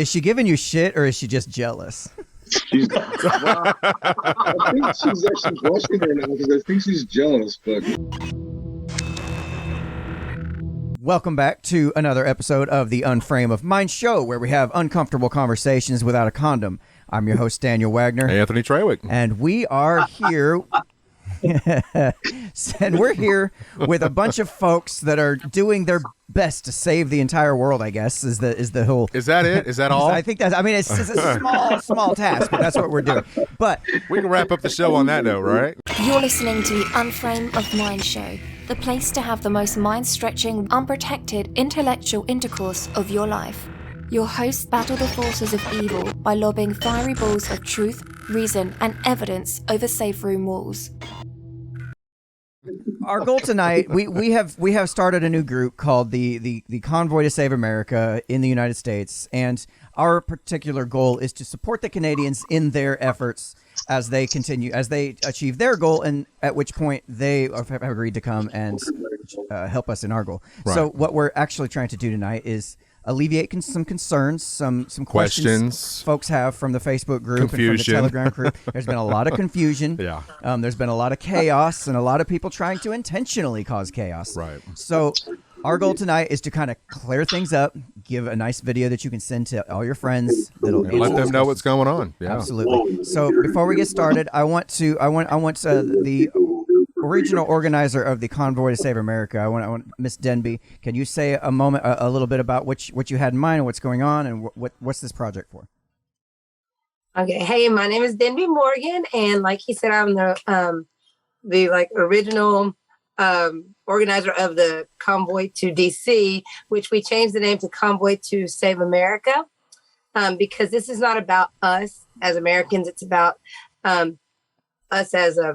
Is she giving you shit or is she just jealous? Well, I think she's actually blushing right now because I think she's jealous, but... Welcome back to another episode of the Unframe of Mind show, where we have uncomfortable conversations without a condom. I'm your host, Daniel Wagner. Anthony Trawick. And we are here... and we're here with a bunch of folks that are doing their best to save the entire world, I guess, is the whole... Is that it? Is that all? I think that's... I mean, it's a small task, but that's what we're doing. But we can wrap up the show on that note, right? You're listening to the Unframe of Mind show, the place to have the most mind-stretching, unprotected, intellectual intercourse of your life. Your hosts battle the forces of evil by lobbing fiery balls of truth, reason, and evidence over safe room walls. Our goal tonight, we have started a new group called the Convoy to Save America in the United States, and our particular goal is to support the Canadians in their efforts as they achieve their goal, and at which point they have agreed to come and help us in our goal. Right. So what we're actually trying to do tonight is alleviate some concerns, some questions folks have from the Facebook group and from the Telegram group. There's been a lot of confusion. Yeah. There's been a lot of chaos and a lot of people trying to intentionally cause chaos. Right. So our goal tonight is to kind of clear things up, give a nice video that you can send to all your friends. That'll let them know what's going on. Yeah. Absolutely. So before we get started, I want the original organizer of the Convoy to Save America, I want Miss Denby. Can you say a little bit about what you had in mind and what's going on and what's this project for? Okay. Hey, my name is Denby Morgan, and like he said, I'm the original organizer of the Convoy to DC, which we changed the name to Convoy to Save America, because this is not about us as Americans. It's about us as a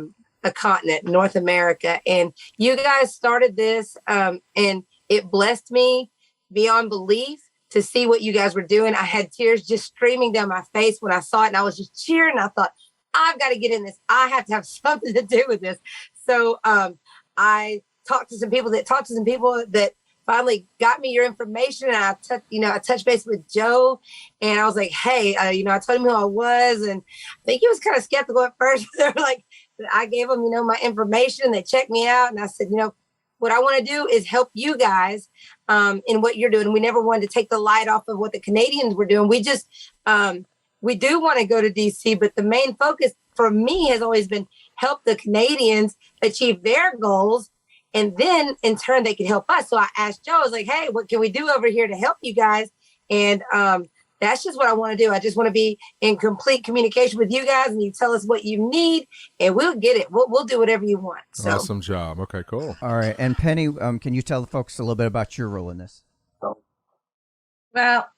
continent, North America. And you guys started this, and it blessed me beyond belief to see what you guys were doing. I had tears just streaming down my face when I saw it, and I was just cheering. I thought, I've got to get in this. I have to have something to do with this. So I talked to some people that finally got me your information, and I touched base with Joe, and I was like, hey, I told him who I was, and I think he was kind of skeptical at first. They were like, I gave them, my information. They checked me out, and I said, what I want to do is help you guys in what you're doing. We never wanted to take the light off of what the Canadians were doing. We just, we do want to go to DC, but the main focus for me has always been help the Canadians achieve their goals. And then in turn, they could help us. So I asked Joe, I was like, hey, what can we do over here to help you guys? And that's just what I want to do. I just want to be in complete communication with you guys, and you tell us what you need, and we'll get it. We'll do whatever you want. So. Awesome job. Okay, cool. All right. And Pennie, can you tell the folks a little bit about your role in this? Well,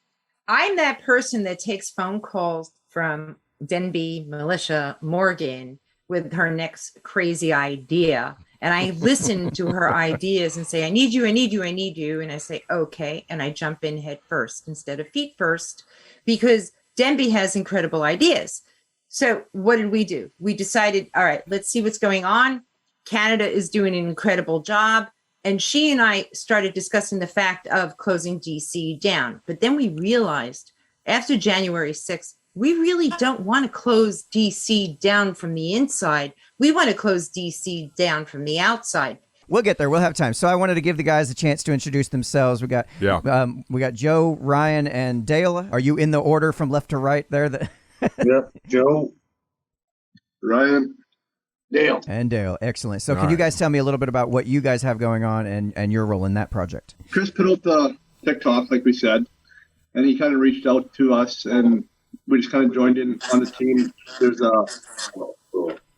I'm that person that takes phone calls from Denby, Militia, Morgan with her next crazy idea. And I listen to her ideas and say, I need you, I need you, I need you. And I say, okay. And I jump in head first instead of feet first, because Denby has incredible ideas. So what did we do? We decided, all right, let's see what's going on. Canada is doing an incredible job. And she and I started discussing the fact of closing DC down. But then we realized after January 6th, we really don't want to close DC down from the inside. We want to close DC down from the outside. We'll get there. We'll have time. So I wanted to give the guys a chance to introduce themselves. We got Joe, Ryan, and Dale. Are you in the order from left to right there? Yep. Joe, Ryan, Dale. And Dale. Excellent. So can you guys tell me a little bit about what you guys have going on and your role in that project? Chris put out the TikTok, like we said, and he kind of reached out to us, and we just kind of joined in on the team. There's a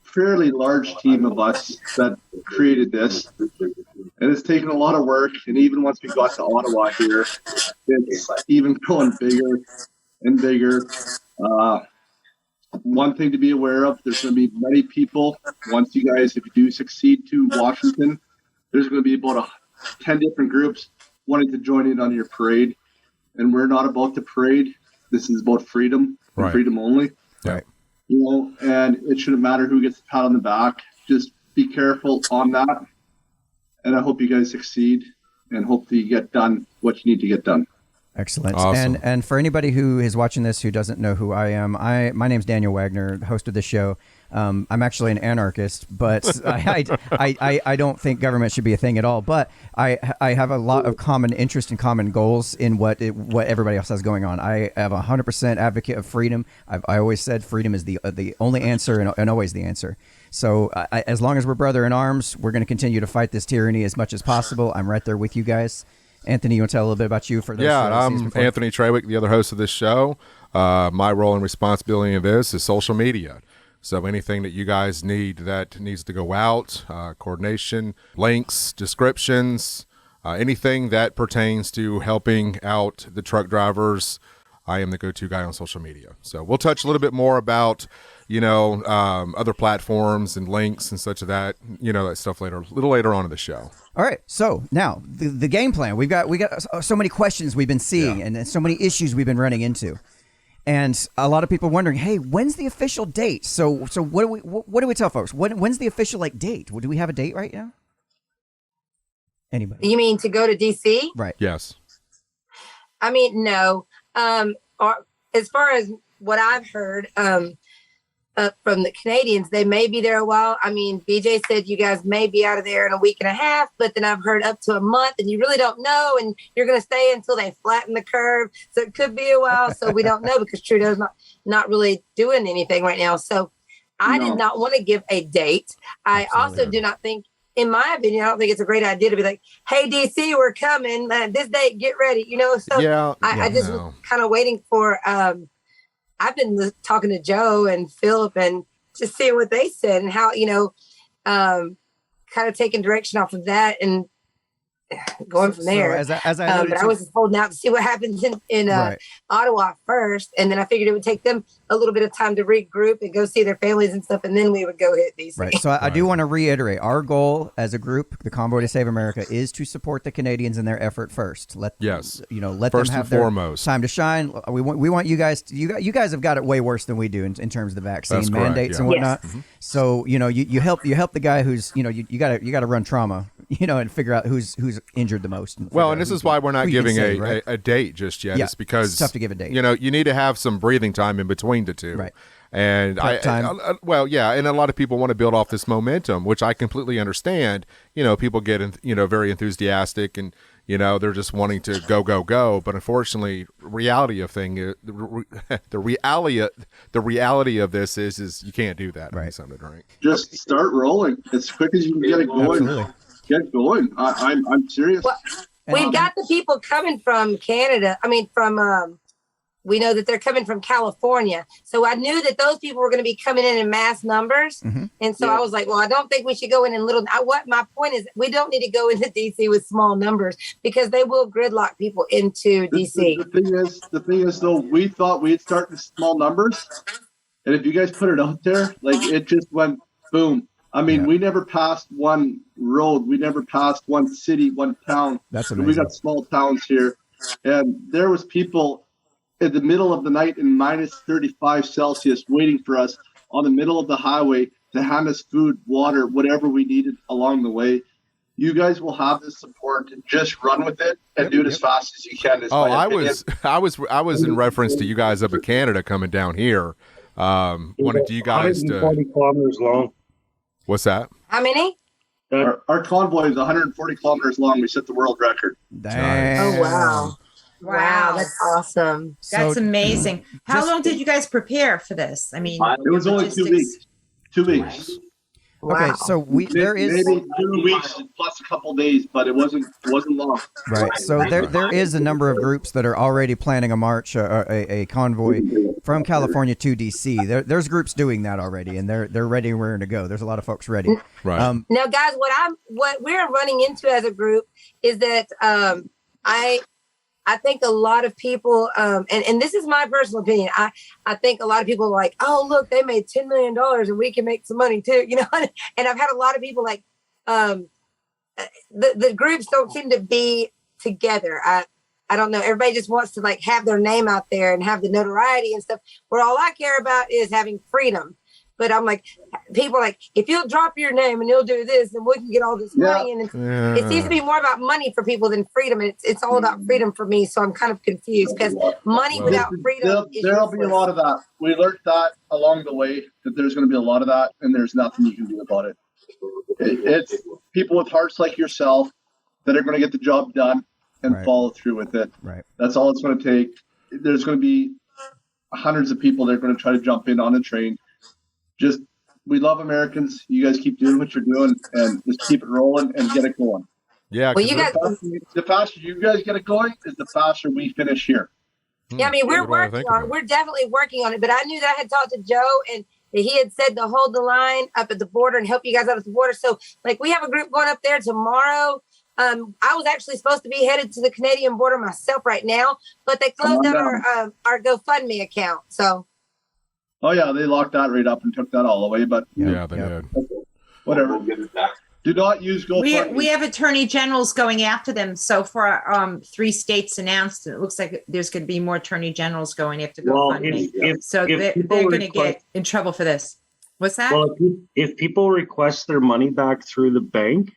fairly large team of us that created this, and it's taken a lot of work. And even once we got to Ottawa here, it's even going bigger and bigger. One thing to be aware of, there's going to be many people. Once you guys, if you do succeed to Washington, there's going to be about 10 different groups wanting to join in on your parade. And we're not about the parade. This is about freedom, and freedom only. Right. And it shouldn't matter who gets the pat on the back. Just be careful on that. And I hope you guys succeed, and hopefully you get done what you need to get done. Excellent. Awesome. And for anybody who is watching this who doesn't know who I am, my name's Daniel Wagner, host of the show. I'm actually an anarchist, but I don't think government should be a thing at all. But I have a lot of common interest and common goals in what everybody else has going on. I am 100% advocate of freedom. I always said freedom is the only answer and always the answer. So as long as we're brother in arms, we're going to continue to fight this tyranny as much as possible. I'm right there with you guys. Anthony, you want to tell a little bit about you for those? Yeah, I'm Anthony Trawick, the other host of this show. My role and responsibility in this is social media. So anything that you guys need that needs to go out, coordination, links, descriptions, anything that pertains to helping out the truck drivers, I am the go-to guy on social media. So we'll touch a little bit more about, other platforms and links and such of that, that stuff a little later on in the show. All right. So now the game plan. We've got so many questions we've been seeing and so many issues we've been running into. And a lot of people wondering, hey, when's the official date? So what do we tell folks? When's the official date? Do we have a date right now? Anybody? You mean to go to DC? Right. Yes. I mean, no. Or as far as what I've heard from the Canadians, they may be there a while. I mean, BJ said you guys may be out of there in a week and a half, but then I've heard up to a month, and you really don't know, and you're going to stay until they flatten the curve. So it could be a while. So we don't know because Trudeau's not really doing anything right now. So I did not want to give a date. I also do not think, in my opinion, I don't think it's a great idea to be like, hey, DC, we're coming. This date, get ready. So I just was kind of waiting for, I've been talking to Joe and Philip and just seeing what they said and how, kind of taking direction off of that and going from there. So as I but I was just holding out to see what happens in right. Ottawa first. And then I figured it would take them a little bit of time to regroup and go see their families and stuff. And then we would go hit DC. Right. So I do want to reiterate our goal as a group, the Convoy to Save America, is to support the Canadians in their effort first. Let first them have their foremost time to shine. We want you guys to, you guys have got it way worse than we do in terms of the vaccine mandates and whatnot. Yes. So, you help the guy who's, you got to run trauma, and figure out who's injured the most. And this is why we're not giving a date just yet. Yeah, It's because it's tough to give a date. You need to have some breathing time in between the two. Right. And and a lot of people want to build off this momentum, which I completely understand. People get very enthusiastic and they're just wanting to go. But unfortunately, the reality of this is you can't do that. Right. Something, right? Just start rolling as quick as you can get it going. Absolutely. Get going. I'm serious. Well, we've got the people coming from Canada. I mean, we know that they're coming from California. So I knew that those people were going to be coming in mass numbers. Mm-hmm. And so I was like, well, I don't think we should go in little. My point is we don't need to go into DC with small numbers because they will gridlock people into DC. The thing is, though, we thought we'd start with small numbers. And if you guys put it out there, it just went boom. I mean, we never passed one road. We never passed one city, one town. That's amazing. We got small towns here. And there was people in the middle of the night in minus 35 Celsius waiting for us on the middle of the highway to hand us food, water, whatever we needed along the way. You guys will have the support. Just run with it and do it as fast as you can. I was in reference to you guys up in Canada coming down here. Wanted you guys to 140 kilometers long. What's that? How many? Our convoy is 140 kilometers long. We set the world record. Dang. Oh, wow. Wow, that's awesome. That's amazing. How long did you guys prepare for this? I mean, it was only 2 weeks. 2 weeks. Wow. Okay, so there is maybe 2 weeks plus a couple days, but it wasn't long. Right. So there is a number of groups that are already planning a march, a convoy from California to DC. There's groups doing that already, and they're ready and raring to go. There's a lot of folks ready. Right. Now, guys, what we're running into as a group is that I think a lot of people, and this is my personal opinion, I think a lot of people are like, oh, look, they made $10 million and we can make some money too, and I've had a lot of people like, the groups don't seem to be together. I don't know. Everybody just wants to have their name out there and have the notoriety and stuff, where all I care about is having freedom. But I'm like, people are like, if you'll drop your name and you'll do this, then we can get all this money. And it seems to be more about money for people than freedom. And it's all about freedom for me. So I'm kind of confused because money without freedom is there'll be a lot of that. We learned that along the way, that there's going to be a lot of that, and there's nothing you can do about it. It's people with hearts like yourself that are going to get the job done and follow through with it. Right. That's all it's going to take. There's going to be hundreds of people that are going to try to jump in on the train. Just, we love Americans. You guys keep doing what you're doing and just keep it rolling and get it going. Yeah. Well, you guys, the faster you guys get it going is the faster we finish here. yeah, I mean, we're working on it. We're definitely working on it. But I knew that I had talked to Joe and that he had said to hold the line up at the border and help you guys out at the border. So, like, we have a group going up there tomorrow. I was actually supposed to be headed to the Canadian border myself right now, but they closed down our GoFundMe account. So. Oh yeah, they locked that right up and took that all away. But yeah, they did. Whatever. Do not use GoFundMe. We have attorney generals going after them. So far, 3 states announced. It looks like there's going to be more attorney generals going after GoFundMe. So they're going to get in trouble for this. What's that? Well, if people request their money back through the bank,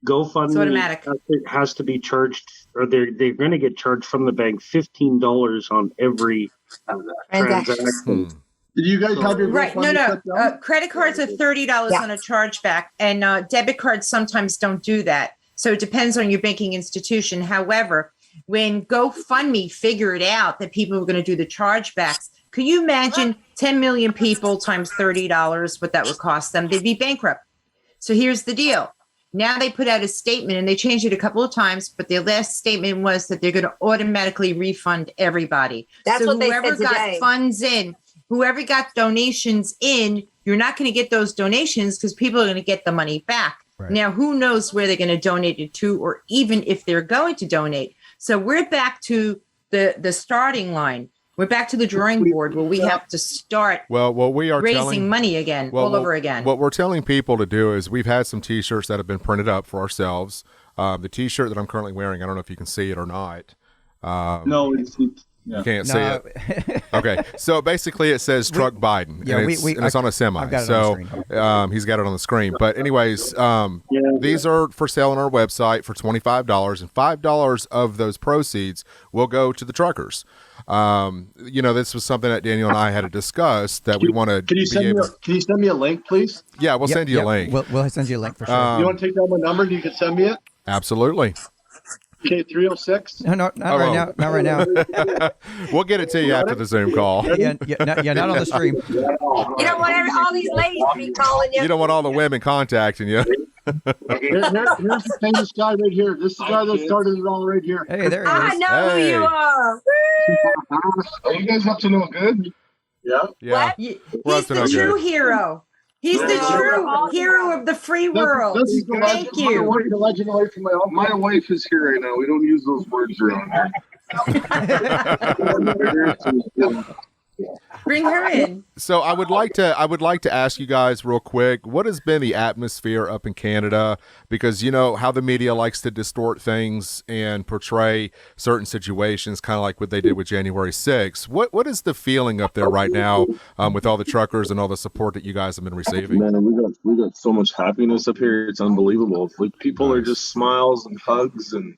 GoFundMe has to be charged, or they're going to get charged from the bank $15 on every transaction. Did you guys have your GoFundMe? No. Credit cards are $30 on a chargeback, and debit cards sometimes don't do that. So it depends on your banking institution. However, when GoFundMe figured out that people were going to do the chargebacks, could you imagine 10 million people times $30, what that would cost them? They'd be bankrupt. So here's the deal. Now they put out a statement, and they changed it a couple of times, but their last statement was that they're going to automatically refund everybody. That's so what they said whoever got today. funds in, whoever got donations in, you're not going to get those donations because people are going to get the money back. Right. Now, who knows where they're going to donate it to, or even if they're going to donate. So we're back to the starting line. We're back to the drawing board where we have to start we are raising money again, all over again. What we're telling people to do is we've had some T-shirts that have been printed up for ourselves. The T-shirt that I'm currently wearing, I don't know if you can see it or not. No, you can't see it. Okay, so basically it says Truck Biden, and it's on a semi. I've got it so on the screen. He's got it on the screen. But anyways, these are for sale on our website for $25, and $5 of those proceeds will go to the truckers. This was something that Daniel and I had to discuss that we want to. Can you send me a link, please? Yeah, we'll send you a link. We'll send you a link for sure. You want to take down my number and you can send me it? Absolutely. Okay, 306. No, not right now. Not right now. We'll get it to you after the Zoom call. Not on the stream. You don't want all these ladies to be calling you. You don't want all the women contacting you. Here's the famous guy right here. This is the guy that started it all right here. Hey, there he is. I know who you are. Are you guys up to no good? Yeah. Yeah. He's the true hero. He's the true hero of the free world. Thank you. My wife is here right now. We don't use those words around here. Bring her in. So I would like to ask you guys real quick, what has been the atmosphere up in Canada? Because you know how the media likes to distort things and portray certain situations, kind of like what they did with January 6th. What is the feeling up there right now with all the truckers and all the support that you guys have been receiving? Man, we got so much happiness up here. It's unbelievable. Like people are just smiles and hugs, and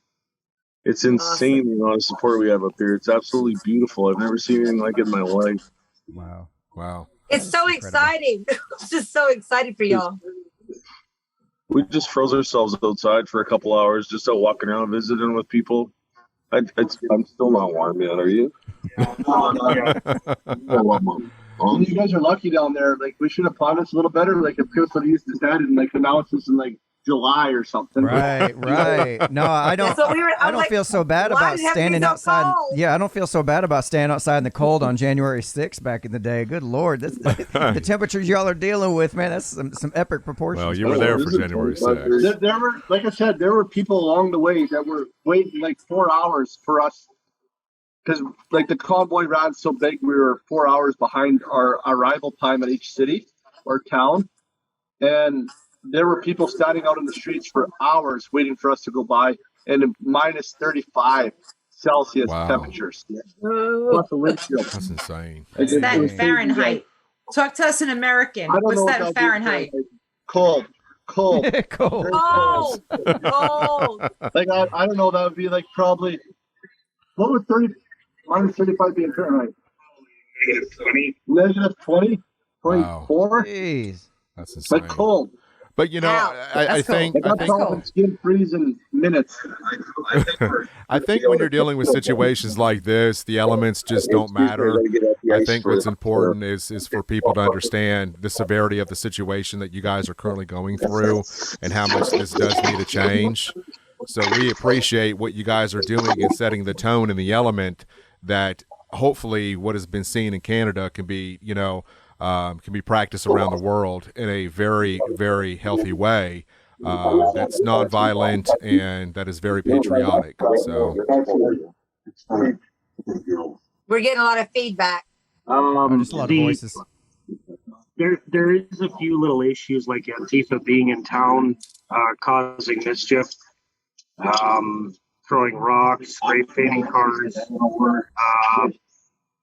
it's insane the amount of support we have up here. It's absolutely beautiful. I've never seen anything like it in my life. Wow. It's so exciting. It's just so excited for y'all. We just froze ourselves outside for a couple hours, just out walking around, visiting with people. I'm still not warm yet. Are you? You guys are lucky down there. Like, we should have planned this a little better. Like, if Chris would have used his head and like announced this in like July or something. Right. No, I don't. I don't feel so bad about standing outside. Yeah, I don't feel so bad about standing outside in the cold on January 6th back in the day. Good Lord, the temperatures y'all are dealing with, man. That's some epic proportions. Well, you were there for January 6th. There were, like I said, there were people along the way that were waiting like 4 hours for us. Because like the convoy ran so big, we were 4 hours behind our arrival time at each city or town, and there were people standing out in the streets for hours waiting for us to go by, and minus 35 Celsius temperatures. Plus a wind chill. That's insane. It's that Fahrenheit. Talk to us in American. I don't What's know that what in that'd be Fahrenheit? Cold. Cold. Very Cold. Cold. Like I don't know. That would be like probably what would minus 35 be in Fahrenheit? -20. -20. Wow. 24. Jeez. That's insane. Like cold. But you know, Ouch. I think Like that's all in skin freeze in minutes. I think when you're dealing with situations like this, the elements just don't matter. I think what's important is for people to understand the severity of the situation that you guys are currently going through and how much this does need to change. So we appreciate what you guys are doing and setting the tone in the element that hopefully what has been seen in Canada can be, can be practiced around the world in a very, very healthy way. That's nonviolent and that is very patriotic. So We're getting a lot of feedback. Just a lot of voices. There is a few little issues like Antifa being in town, causing mischief, throwing rocks, spray painting cars.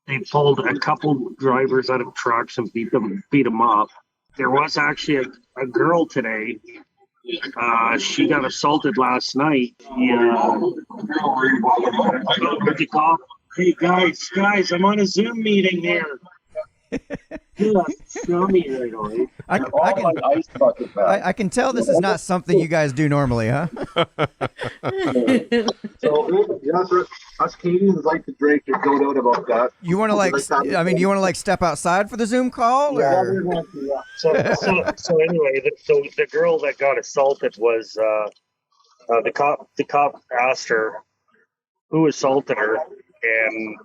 They pulled a couple drivers out of trucks and beat them up. There was actually a girl today. She got assaulted last night. Yeah. Hey guys, I'm on a Zoom meeting here. Yeah, show me right away. I can tell this is not something you guys do normally, huh? So us Canadians like to drink. There's no doubt about that. You want to do you want to step outside for the Zoom call? Or? So anyway, the girl that got assaulted was the cop asked her who assaulted her, and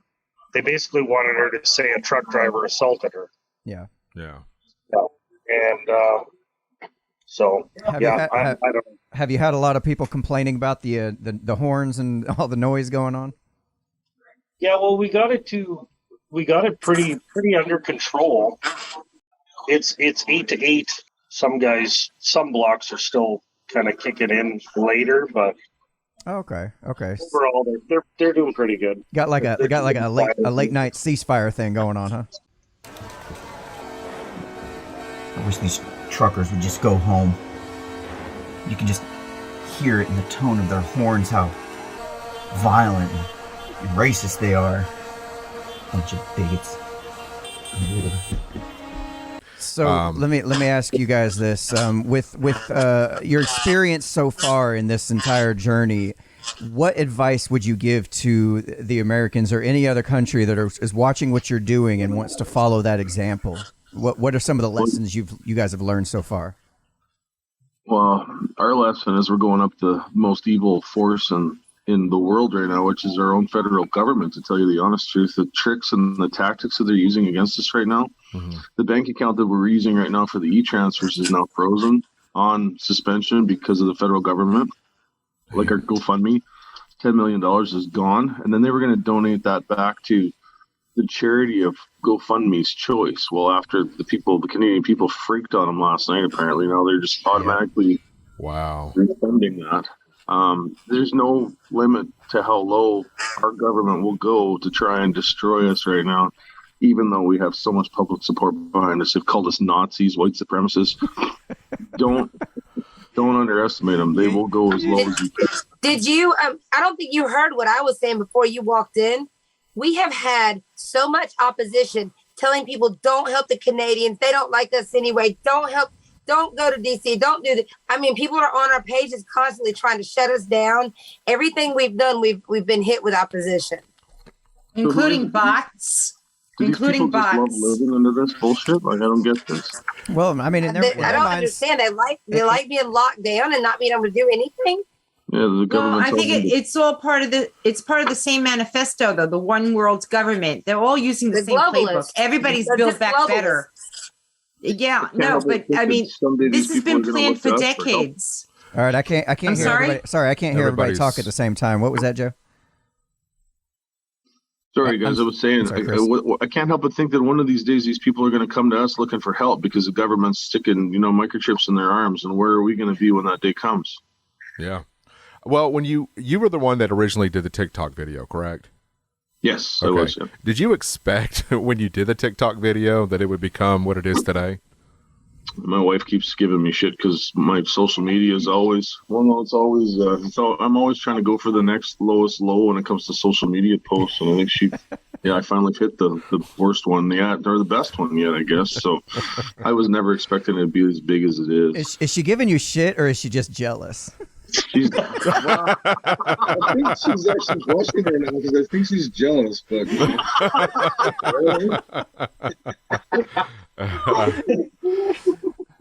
they basically wanted her to say a truck driver assaulted her. Yeah. And so I don't know. Have you had a lot of people complaining about the horns and all the noise going on? Yeah, well, we got it pretty under control. It's 8 to 8. Some blocks are still kind of kicking in later, but Okay. overall they're doing pretty good. Got like a late night ceasefire thing going on, huh? I wish these truckers would just go home. You can just hear it in the tone of their horns how violent and racist they are. Bunch of bigots. So let me ask you guys this: with your experience so far in this entire journey, what advice would you give to the Americans or any other country that is watching what you're doing and wants to follow that example? What are some of the lessons you guys have learned so far? Well, our lesson is we're going up the most evil force in the world right now, which is our own federal government, to tell you the honest truth. The tricks and the tactics that they're using against us right now, the bank account that we're using right now for the e-transfers is now frozen on suspension because of the federal government. Like our GoFundMe, $10 million is gone. And then they were going to donate that back to the charity of GoFundMe's choice. Well, after the Canadian people freaked on them last night, apparently now they're just automatically refunding that. There's no limit to how low our government will go to try and destroy us right now, even though we have so much public support behind us. They've called us Nazis, white supremacists. Don't underestimate them. They will go as low as you can. Did you? I don't think you heard what I was saying before you walked in. We have had so much opposition telling people don't help the Canadians. They don't like us anyway. Don't help. Don't go to DC. Don't do that. I mean, people are on our pages constantly trying to shut us down. Everything we've done, we've been hit with opposition, including bots. Including bots. Love living under this bullshit. Like I don't get this. Well, I mean, I don't understand. They like being locked down and not being able to do anything. Yeah, the government. No, I think it's all part of the same manifesto, though. The one world's government. They're all using the same playbook. Everybody's built back better. Yeah, no, but I mean, this has been planned for decades. All right, I can't hear everybody. Sorry, I can't hear everybody talk at the same time. What was that, Joe? Sorry, guys. I was saying, I can't help but think that one of these days these people are going to come to us looking for help because the government's sticking, microchips in their arms, and where are we going to be when that day comes? Yeah. Well, when you were the one that originally did the TikTok video, correct? Yes, I Okay. was. Yeah. Did you expect when you did the TikTok video that it would become what it is today? My wife keeps giving me shit because my social media is always it's always I'm always trying to go for the next lowest low when it comes to social media posts, and I think I finally hit the worst one yet, or the best one yet, I guess. So I was never expecting it to be as big as it is. Is she giving you shit, or is she just jealous? Well, I think she's actually blushing right now because I think she's jealous, but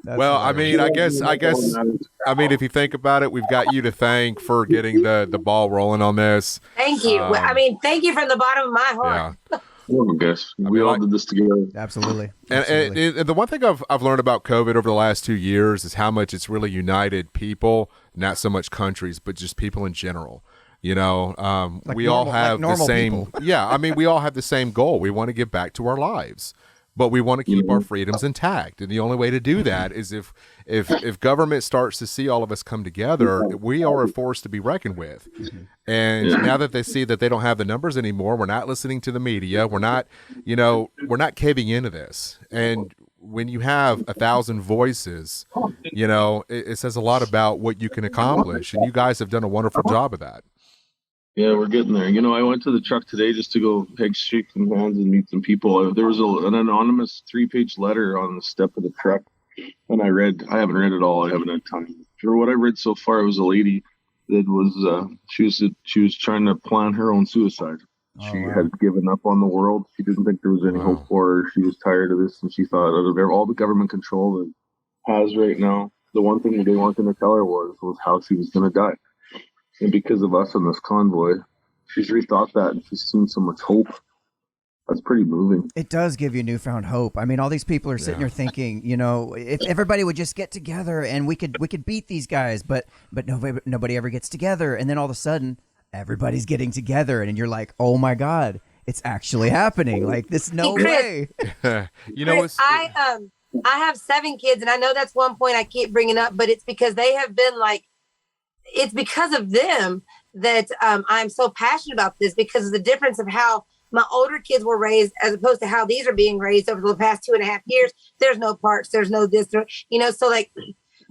Well, I mean, I guess, I mean, if you think about it, we've got you to thank for getting the ball rolling on this. Thank you. Thank you from the bottom of my heart. Yeah. I guess we all did this together. Absolutely. And the one thing I've learned about COVID over the last 2 years is how much it's really united people, not so much countries, but just people in general. You know, we all have the same. People. Yeah, I mean, we all have the same goal. We want to get back to our lives, but we want to keep our freedoms intact. And the only way to do that is if government starts to see all of us come together, we are a force to be reckoned with. And now that they see that they don't have the numbers anymore, we're not listening to the media. We're not caving into this. And when you have 1,000 voices, it says a lot about what you can accomplish. And you guys have done a wonderful job of that. Yeah, we're getting there. I went to the truck today just to go shake some hands and meet some people. There was an anonymous 3-page letter on the step of the truck, and I haven't read it all. I haven't had time. For what I read so far, it was a lady that was she was trying to plan her own suicide. She had given up on the world. She didn't think there was any hope for her. She was tired of this, and she thought out of all the government control that has right now, the one thing that they weren't going to tell her was how she was going to die. And because of us on this convoy, she's rethought that, and she's seen so much hope. That's pretty moving. It does give you newfound hope. I mean, all these people are sitting here thinking, if everybody would just get together and we could beat these guys, but nobody ever gets together. And then all of a sudden, everybody's getting together, and you're like, oh my God, it's actually happening. Like, this, no way. Chris, I have 7 kids, and I know that's one point I keep bringing up, but it's because they have been it's because of them that I'm so passionate about this, because of the difference of how my older kids were raised as opposed to how these are being raised over the past 2.5 years. There's no parks, there's no this, so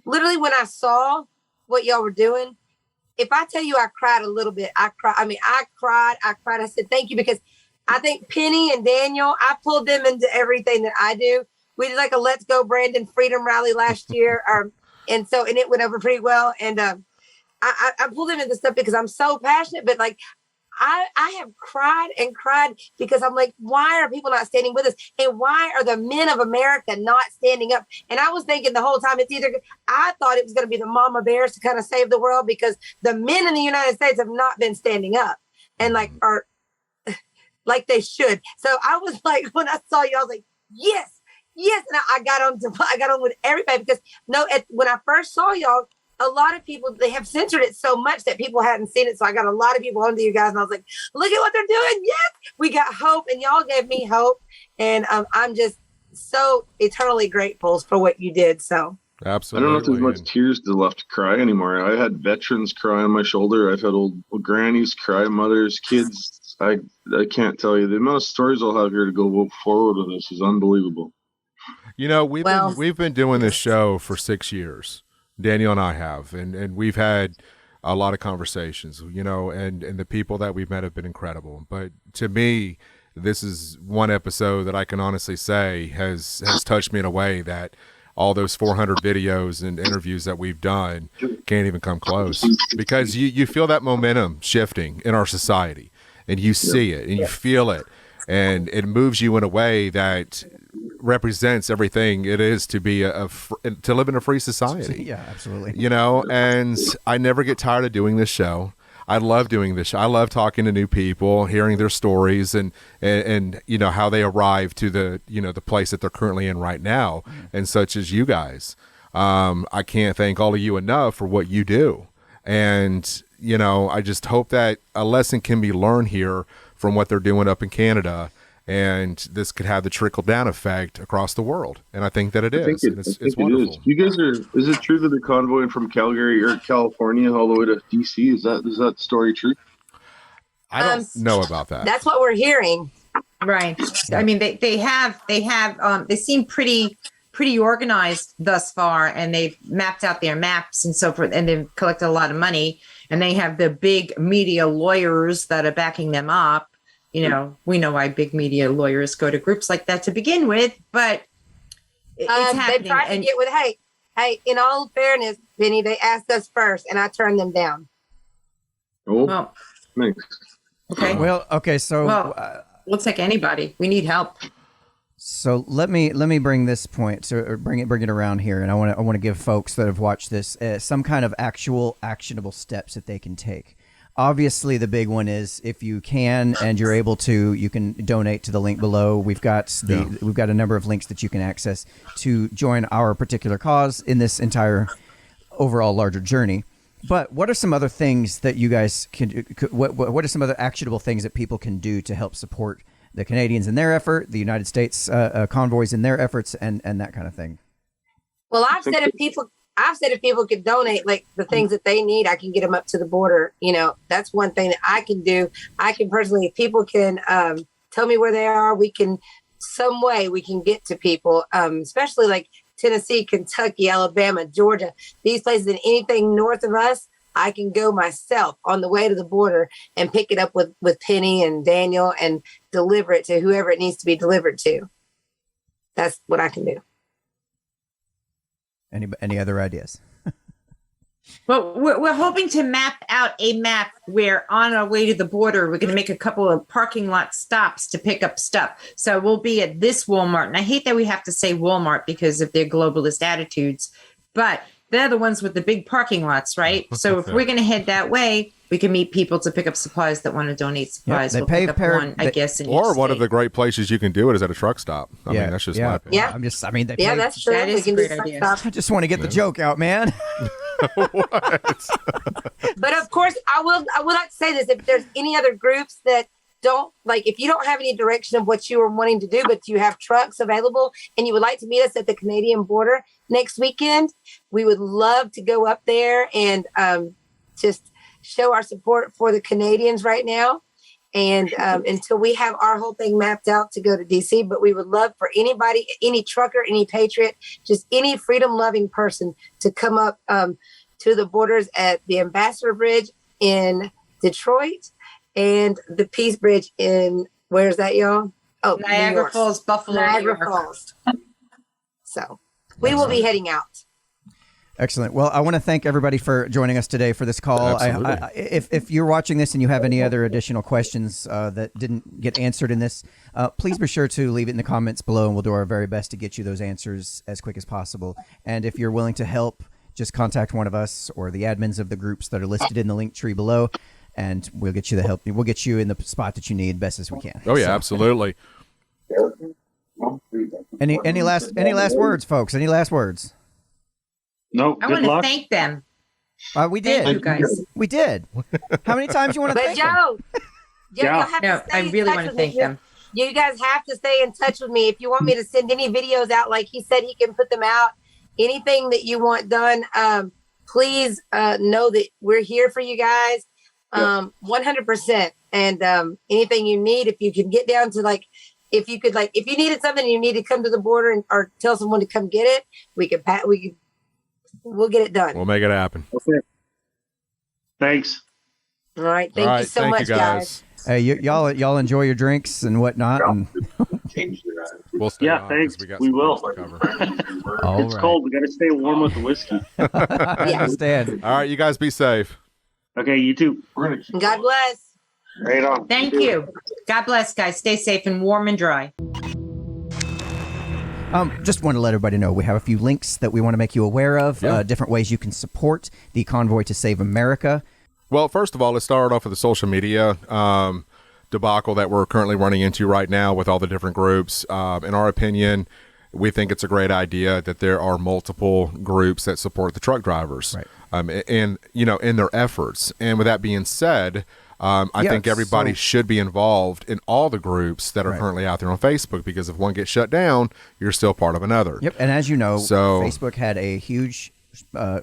literally when I saw what y'all were doing, if I tell you I cried a little bit, I cried. I cried. I said, thank you, because I think Pennie and Daniel, I pulled them into everything that I do. We did a Let's Go Brandon Freedom Rally last year. And it went over pretty well. And I pulled them into stuff because I'm so passionate, but I have cried and cried because I'm like, why are people not standing with us? And why are the men of America not standing up? And I was thinking the whole time, I thought it was going to be the mama bears to kind of save the world, because the men in the United States have not been standing up and are like they should. So I was like, when I saw you, I was like, yes. And I got on with everybody, because when I first saw y'all, a lot of people, they have censored it so much that people hadn't seen it. So I got a lot of people onto you guys, and I was like, look at what they're doing. Yes, we got hope, and y'all gave me hope. And I'm just so eternally grateful for what you did. So absolutely. I don't know if there's much tears left to cry anymore. I had veterans cry on my shoulder. I've had old grannies cry, mothers, kids. I can't tell you the amount of stories I'll have here to go forward with this is unbelievable. We've been doing this show for 6 years. Daniel and I have, and we've had a lot of conversations, and the people that we've met have been incredible. But to me, this is one episode that I can honestly say has touched me in a way that all those 400 videos and interviews that we've done can't even come close, because you feel that momentum shifting in our society, and you see it and you feel it, and it moves you in a way that represents everything it is to be to live in a free society. Yeah, absolutely. And I never get tired of doing this show. I love doing this show. I love talking to new people, hearing their stories, and how they arrive to the place that they're currently in right now, and such as you guys. I can't thank all of you enough for what you do. And I just hope that a lesson can be learned here from what they're doing up in Canada, and this could have the trickle-down effect across the world. And I think that it is. It's wonderful. You guys is it true that they're convoying from Calgary or California all the way to DC? Is that story true? I don't know about that. That's what we're hearing. Right. I mean, they seem pretty organized thus far, and they've mapped out their maps and so forth, and they've collected a lot of money, and they have the big media lawyers that are backing them up. You know, we know why big media lawyers go to groups like that to begin with, but it's happening. They tried to get with, hey, in all fairness, Pennie, they asked us first, and I turned them down. Oh, well, thanks. Okay. Well, okay, so we'll take anybody. We need help. So let me bring this point to bring it around here, and I want to give folks that have watched this some kind of actual actionable steps that they can take. Obviously, the big one is if you can and you're able to, you can donate to the link below. We've got a number of links that you can access to join our particular cause in this entire overall larger journey. But what are some other things that you guys can do? What are some other actionable things that people can do to help support the Canadians in their effort, the United States convoys in their efforts, and that kind of thing? Well, I've said if people could donate like the things that they need, I can get them up to the border. You know, that's one thing that I can do. I can personally, if people can tell me where they are, we can get to people, especially like Tennessee, Kentucky, Alabama, Georgia, these places, and anything north of us, I can go myself on the way to the border and pick it up with Pennie and Daniel and deliver it to whoever it needs to be delivered to. That's what I can do. Any other ideas? Well, we're hoping to map out a map where on our way to the border, we're going to make a couple of parking lot stops to pick up stuff. So we'll be at this Walmart. And I hate that we have to say Walmart because of their globalist attitudes, but they're the ones with the big parking lots, right? So if we're going to head that way, we can meet people to pick up supplies that want to donate supplies. Yep, we'll pick up one, I guess, in or each one state. of the great places you can do it is at a truck stop. I mean, that's just my opinion. Yeah. That's true. That is a great idea. I just want to get the joke out, man. But of course, I would like to say this: if there's any other groups that don't if you don't have any direction of what you are wanting to do, but you have trucks available and you would like to meet us at the Canadian border next weekend, we would love to go up there and just show our support for the Canadians right now. And until we have our whole thing mapped out to go to DC, but we would love for anybody, any trucker, any patriot, just any freedom loving person to come up to the borders at the Ambassador Bridge in Detroit and the Peace Bridge in, where's that, y'all? Oh, Niagara Falls, Buffalo, Niagara Falls. So we will be heading out. Excellent. Well, I want to thank everybody for joining us today for this call. If you're watching this and you have any other additional questions that didn't get answered in this, please be sure to leave it in the comments below, and we'll do our very best to get you those answers as quick as possible. And if you're willing to help, just contact one of us or the admins of the groups that are listed in the link tree below, and we'll get you the help. We'll get you in the spot that you need best as we can. Oh, yeah, absolutely. Any last words, folks? Any last words? No, I want to thank them. We did. Thank you guys. We did. How many times you want to thank them? Joe, you'll have to stay I in really touch want to with thank me. them. You guys have to stay in touch with me. If you want me to send any videos out, like he said, he can put them out. Anything that you want done, please know that we're here for you guys, 100%. And anything you need, if you can get down to if you needed something and you need to come to the border or tell someone to come get it, we'll get it done. We'll make it happen. Okay. Thanks. All right. Thank you so much, guys. Hey, y'all enjoy your drinks and whatnot. And we'll stay on, thanks. we will. It's cold. We got to stay warm with the whiskey. I understand. All right, you guys be safe. Okay, you too. God bless. Right on. Thank you. God bless, guys. Stay safe and warm and dry. Just want to let everybody know we have a few links that we want to make you aware of, different ways you can support the Convoy to Save America. Well, first of all, let's start off with the social media debacle that we're currently running into right now with all the different groups. In our opinion, we think it's a great idea that there are multiple groups that support the truck drivers, in their efforts. And with that being said, I think everybody should be involved in all the groups that are currently out there on Facebook, because if one gets shut down, you're still part of another. Yep. And as you know, Facebook had a huge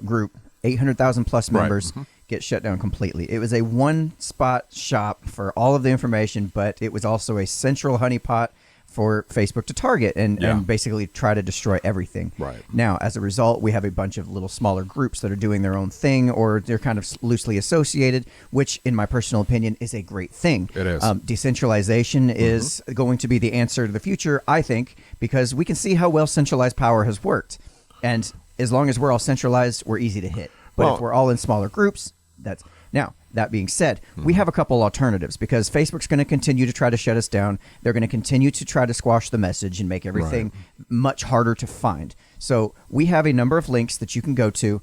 group, 800,000 plus members, get shut down completely. It was a one-spot shop for all of the information, but it was also a central honeypot for Facebook to target and basically try to destroy everything. Right. Now, as a result, we have a bunch of little smaller groups that are doing their own thing, or they're kind of loosely associated, which, in my personal opinion, is a great thing. It is. Decentralization is going to be the answer to the future, I think, because we can see how well centralized power has worked. And as long as we're all centralized, we're easy to hit. But if we're all in smaller groups, that's... Now, that being said, we have a couple alternatives because Facebook's going to continue to try to shut us down. They're going to continue to try to squash the message and make everything much harder to find. So we have a number of links that you can go to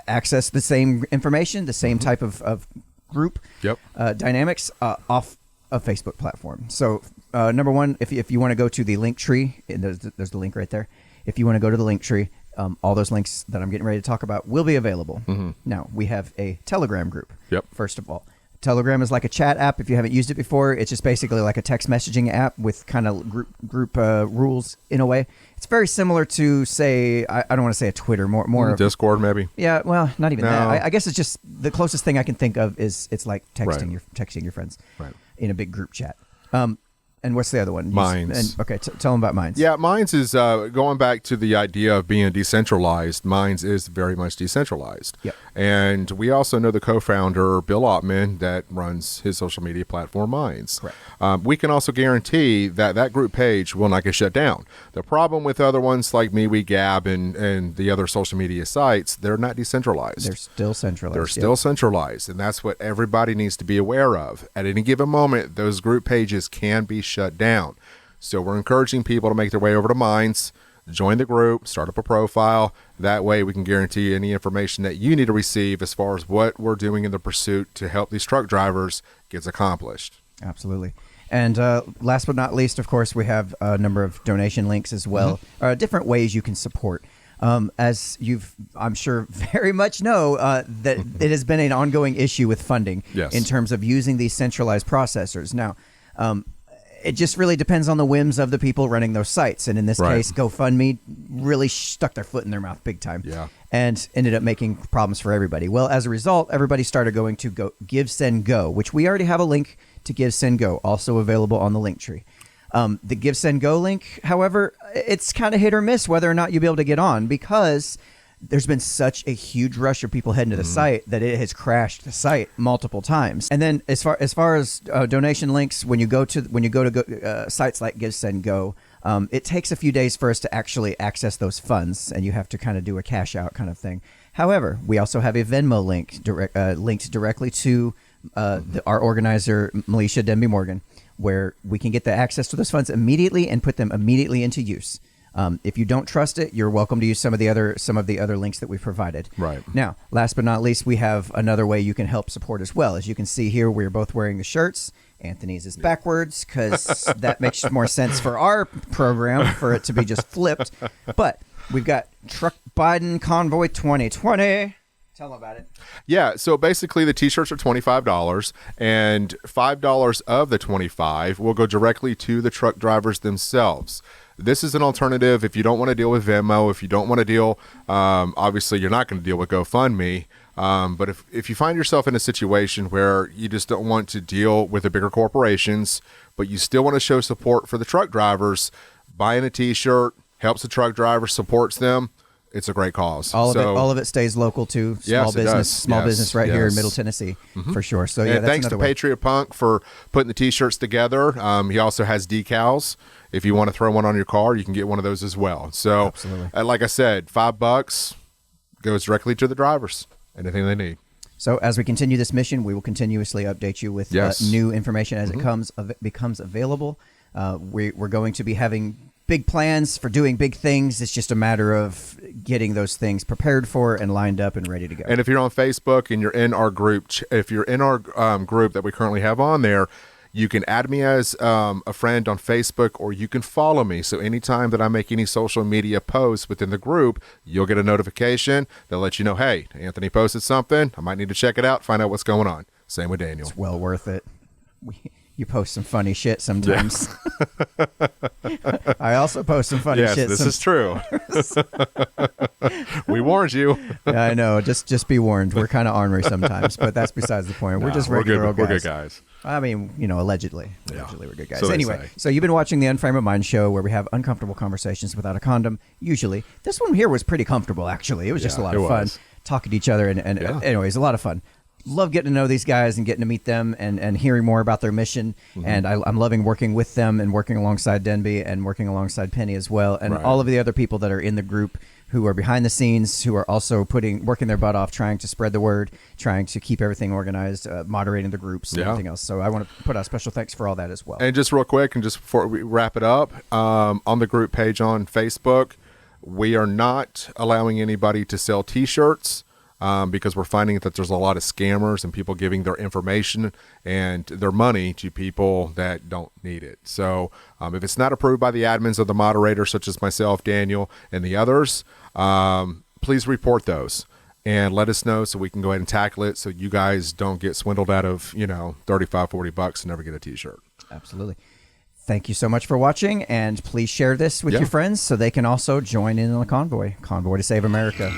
access the same information, the same type of group dynamics off a Facebook platform. So number one, if you want to go to the link tree, and there's the link right there. If you want to go to the link tree, all those links that I'm getting ready to talk about will be available. Now, we have a Telegram group. First of all, Telegram is like a chat app. If you haven't used it before, it's just basically like a text messaging app with kind of group rules in a way. It's very similar to, say, I don't want to say a Twitter, more Discord maybe. Yeah, well, not even that. I guess it's just the closest thing I can think of is it's like texting your friends in a big group chat. And what's the other one? Minds. Okay, tell them about Minds. Yeah, Minds is going back to the idea of being decentralized. Minds is very much decentralized. Yep. And we also know the co-founder, Bill Ottman, that runs his social media platform, Minds. Correct. We can also guarantee that that group page will not get shut down. The problem with other ones like MeWe, Gab, and the other social media sites, they're not decentralized. They're still centralized. They're still centralized, and that's what everybody needs to be aware of. At any given moment, those group pages can be shut down. So we're encouraging people to make their way over to Minds, join the group, start up a profile. That way we can guarantee any information that you need to receive as far as what we're doing in the pursuit to help these truck drivers gets accomplished. Absolutely. And last but not least, of course, we have a number of donation links as well, different ways you can support. As you've, I'm sure, very much know, that it has been an ongoing issue with funding in terms of using these centralized processors. Now, it just really depends on the whims of the people running those sites. And in this case, GoFundMe really stuck their foot in their mouth big time and ended up making problems for everybody. Well, as a result, everybody started going to Give, Send, Go, which we already have a link to Give, Send, Go, also available on the link tree. The Give, Send, Go link, however, it's kind of hit or miss whether or not you'll be able to get on because there's been such a huge rush of people heading to the site that it has crashed the site multiple times. And then as far as donation links, when you go to sites like Give, Send, Go, it takes a few days for us to actually access those funds, and you have to kind of do a cash out kind of thing. However, we also have a Venmo link linked directly to our organizer, Militia Denby Morgan, where we can get the access to those funds immediately and put them immediately into use. If you don't trust it, you're welcome to use some of the other links that we've provided. Right. Now, last but not least, we have another way you can help support as well. As you can see here, we're both wearing the shirts. Anthony's is backwards because that makes more sense for our program for it to be just flipped. But we've got Truck Biden Convoy 2020. Tell them about it. Yeah, so basically the t-shirts are $25, and $5 of the $25 will go directly to the truck drivers themselves. This is an alternative if you don't want to deal with Venmo, if you don't want to deal, obviously you're not going to deal with GoFundMe, but if you find yourself in a situation where you just don't want to deal with the bigger corporations, but you still want to show support for the truck drivers, buying a t-shirt helps the truck driver, supports them. It's a great cause. All of it stays local to small business right here in Middle Tennessee for sure. So yeah, and thanks to Patriot Punk for putting the t-shirts together. He also has decals. If you want to throw one on your car, you can get one of those as well. So like I said, $5 goes directly to the drivers. Anything they need. So as we continue this mission, we will continuously update you with new information as it becomes available. We're going to be having big plans for doing big things. It's just a matter of getting those things prepared for and lined up and ready to go. And if you're on Facebook and you're in our group, group that we currently have on there, you can add me as a friend on Facebook, or you can follow me. So anytime that I make any social media posts within the group, you'll get a notification that'll let you know, hey, Anthony posted something. I might need to check it out, find out what's going on. Same with Daniel. It's well worth it. You post some funny shit sometimes. I also post some funny shit. Yes, this is true. We warned you. Yeah, I know. Just be warned. We're kind of ornery sometimes, but that's besides the point. We're just regular old guys. We're good guys. I mean, allegedly. Allegedly, we're good guys. So anyway, so you've been watching the Unframe of Mind show where we have uncomfortable conversations without a condom, usually. This one here was pretty comfortable, actually. It was just a lot of fun talking to each other. And anyways, a lot of fun. Love getting to know these guys and getting to meet them and hearing more about their mission. Mm-hmm. And I'm loving working with them and working alongside Denby and working alongside Pennie as well. And all of the other people that are in the group who are behind the scenes, who are also working their butt off, trying to spread the word, trying to keep everything organized, moderating the groups and everything else. So I want to put a special thanks for all that as well. And just real quick, and just before we wrap it up, on the group page on Facebook, we are not allowing anybody to sell T-shirts. Because we're finding that there's a lot of scammers and people giving their information and their money to people that don't need it. So if it's not approved by the admins or the moderators, such as myself, Daniel, and the others, please report those and let us know so we can go ahead and tackle it so you guys don't get swindled out of, $35-$40 and never get a T-shirt. Absolutely. Thank you so much for watching, and please share this with your friends so they can also join in on the convoy to save America.